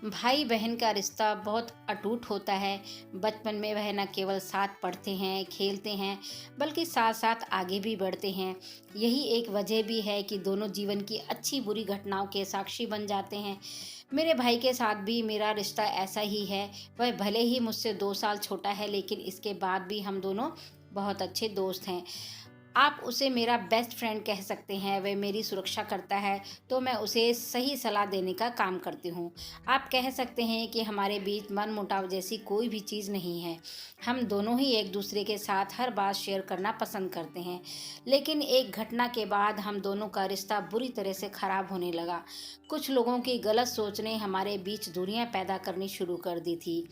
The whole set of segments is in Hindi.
भाई बहन का रिश्ता बहुत अटूट होता है। बचपन में वह न केवल साथ पढ़ते हैं, खेलते हैं, बल्कि साथ साथ आगे भी बढ़ते हैं। यही एक वजह भी है कि दोनों जीवन की अच्छी बुरी घटनाओं के साक्षी बन जाते हैं। मेरे भाई के साथ भी मेरा रिश्ता ऐसा ही है। वह भले ही मुझसे 2 साल छोटा है, लेकिन इसके बाद भी हम दोनों बहुत अच्छे दोस्त हैं। आप उसे मेरा बेस्ट फ्रेंड कह सकते हैं। वह मेरी सुरक्षा करता है, तो मैं उसे सही सलाह देने का काम करती हूँ। आप कह सकते हैं कि हमारे बीच मनमुटाव जैसी कोई भी चीज़ नहीं है। हम दोनों ही एक दूसरे के साथ हर बात शेयर करना पसंद करते हैं। लेकिन एक घटना के बाद हम दोनों का रिश्ता बुरी तरह से खराब होने लगा। कुछ लोगों की गलत सोच ने हमारे बीच दूरियां पैदा करनी शुरू कर दी थी।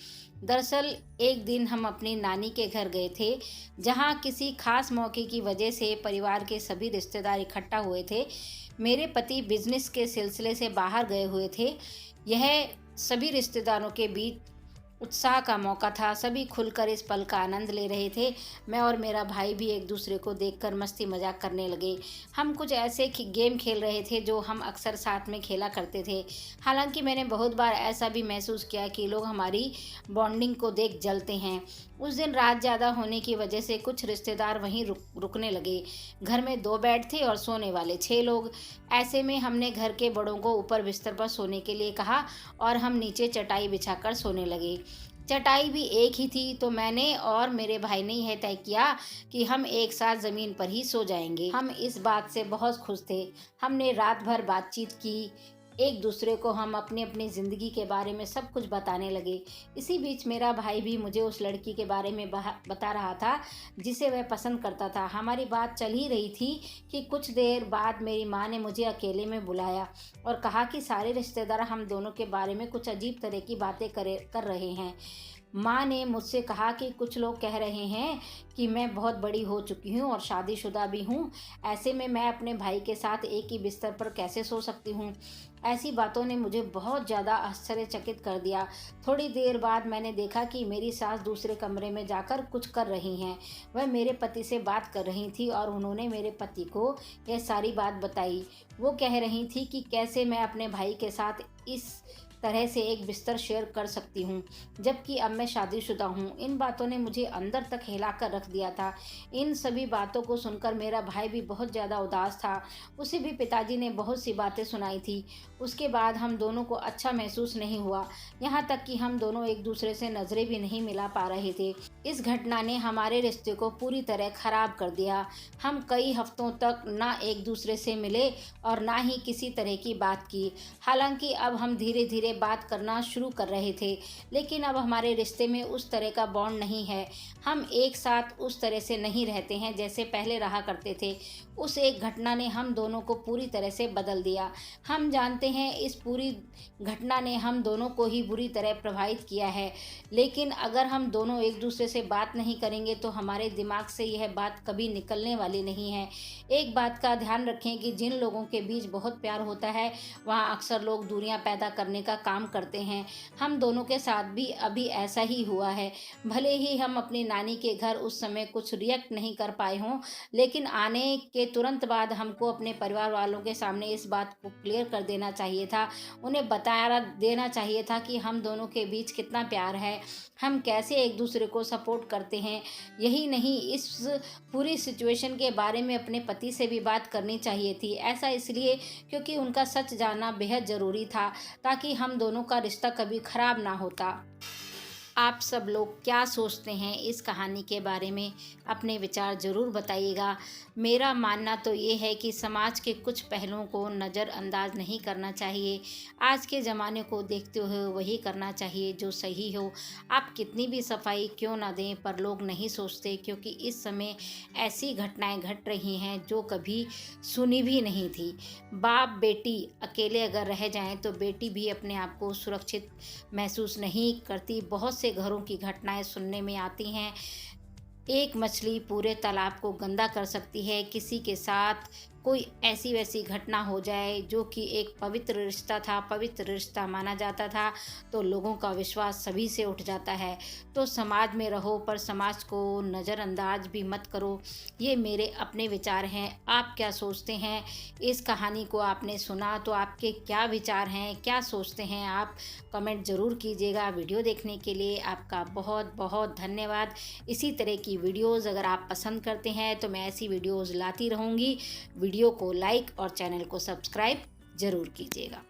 दरअसल एक दिन हम अपनी नानी के घर गए थे, जहाँ किसी खास मौके की वजह से परिवार के सभी रिश्तेदार इकट्ठा हुए थे। मेरे पति बिजनेस के सिलसिले से बाहर गए हुए थे। यह सभी रिश्तेदारों के बीच उत्साह का मौका था। सभी खुलकर इस पल का आनंद ले रहे थे। मैं और मेरा भाई भी एक दूसरे को देखकर मस्ती मजाक करने लगे। हम कुछ ऐसे गेम खेल रहे थे जो हम अक्सर साथ में खेला करते थे। हालांकि मैंने बहुत बार ऐसा भी महसूस किया कि लोग हमारी बॉन्डिंग को देख जलते हैं। उस दिन रात ज़्यादा होने की वजह से कुछ रिश्तेदार वहीं रुकने लगे। घर में 2 बेड थे और सोने वाले 6 लोग। ऐसे में हमने घर के बड़ों को ऊपर बिस्तर पर सोने के लिए कहा और हम नीचे चटाई बिछाकर सोने लगे। चटाई भी एक ही थी, तो मैंने और मेरे भाई ने यह तय किया कि हम एक साथ ज़मीन पर ही सो जाएंगे। हम इस बात से बहुत खुश थे। हमने रात भर बातचीत की। एक दूसरे को हम अपनी अपनी ज़िंदगी के बारे में सब कुछ बताने लगे। इसी बीच मेरा भाई भी मुझे उस लड़की के बारे में बता रहा था जिसे वह पसंद करता था। हमारी बात चल ही रही थी कि कुछ देर बाद मेरी माँ ने मुझे अकेले में बुलाया और कहा कि सारे रिश्तेदार हम दोनों के बारे में कुछ अजीब तरह की बातें कर रहे हैं। माँ ने मुझसे कहा कि कुछ लोग कह रहे हैं कि मैं बहुत बड़ी हो चुकी हूँ और शादीशुदा भी हूँ। ऐसे में मैं अपने भाई के साथ एक ही बिस्तर पर कैसे सो सकती हूँ। ऐसी बातों ने मुझे बहुत ज़्यादा आश्चर्यचकित कर दिया। थोड़ी देर बाद मैंने देखा कि मेरी सास दूसरे कमरे में जाकर कुछ कर रही हैं। वह मेरे पति से बात कर रही थी और उन्होंने मेरे पति को यह सारी बात बताई। वो कह रही थी कि कैसे मैं अपने भाई के साथ इस तरह से एक बिस्तर शेयर कर सकती हूँ, जबकि अब मैं शादीशुदा हूँ। इन बातों ने मुझे अंदर तक हिला कर रख दिया था। इन सभी बातों को सुनकर मेरा भाई भी बहुत ज़्यादा उदास था। उसे भी पिताजी ने बहुत सी बातें सुनाई थी। उसके बाद हम दोनों को अच्छा महसूस नहीं हुआ, यहाँ तक कि हम दोनों एक दूसरे से नज़रें भी नहीं मिला पा रहे थे। इस घटना ने हमारे रिश्ते को पूरी तरह खराब कर दिया। हम कई हफ्तों तक ना एक दूसरे से मिले और ना ही किसी तरह की बात की। हालांकि अब हम धीरे धीरे बात करना शुरू कर रहे थे, लेकिन अब हमारे रिश्ते में उस तरह का बॉन्ड नहीं है। हम एक साथ उस तरह से नहीं रहते हैं जैसे पहले रहा करते थे। उस एक घटना ने हम दोनों को पूरी तरह से बदल दिया। हम जानते हैं इस पूरी घटना ने हम दोनों को ही बुरी तरह प्रभावित किया है, लेकिन अगर हम दोनों एक दूसरे से बात नहीं करेंगे तो हमारे दिमाग से यह बात कभी निकलने वाली नहीं है। एक बात का ध्यान रखें कि जिन लोगों के बीच बहुत प्यार होता है, वहाँ अक्सर लोग दूरियां पैदा करने का काम करते हैं। हम दोनों के साथ भी अभी ऐसा ही हुआ है। भले ही हम अपनी नानी के घर उस समय कुछ रिएक्ट नहीं कर पाए हों, लेकिन आने के तुरंत बाद हमको अपने परिवार वालों के सामने इस बात को क्लियर कर देना चाहिए था। उन्हें बताया देना चाहिए था कि हम दोनों के बीच कितना प्यार है, हम कैसे एक दूसरे को सपोर्ट करते हैं। यही नहीं, इस पूरी सिचुएशन के बारे में अपने पति से भी बात करनी चाहिए थी। ऐसा इसलिए क्योंकि उनका सच जानना बेहद ज़रूरी था, ताकि हम दोनों का रिश्ता कभी खराब ना होता। आप सब लोग क्या सोचते हैं इस कहानी के बारे में? अपने विचार ज़रूर बताइएगा। मेरा मानना तो ये है कि समाज के कुछ पहलुओं को नज़रअंदाज नहीं करना चाहिए। आज के ज़माने को देखते हुए वही करना चाहिए जो सही हो। आप कितनी भी सफाई क्यों ना दें, पर लोग नहीं सोचते, क्योंकि इस समय ऐसी घटनाएं घट रही हैं जो कभी सुनी भी नहीं थी। बाप बेटी अकेले अगर रह जाएं तो बेटी भी अपने आप को सुरक्षित महसूस नहीं करती। बहुत से घरों की घटनाएं सुनने में आती हैं। एक मछली पूरे तालाब को गंदा कर सकती है। किसी के साथ कोई ऐसी वैसी घटना हो जाए जो कि एक पवित्र रिश्ता था, पवित्र रिश्ता माना जाता था, तो लोगों का विश्वास सभी से उठ जाता है। तो समाज में रहो पर समाज को नज़रअंदाज भी मत करो। ये मेरे अपने विचार हैं। आप क्या सोचते हैं? इस कहानी को आपने सुना तो आपके क्या विचार हैं? क्या सोचते हैं आप? कमेंट ज़रूर कीजिएगा। वीडियो देखने के लिए आपका बहुत बहुत धन्यवाद। इसी तरह की वीडियोज़ अगर आप पसंद करते हैं तो मैं ऐसी वीडियोज़ लाती रहूँगी। वीडियो को लाइक और चैनल को सब्सक्राइब ज़रूर कीजिएगा।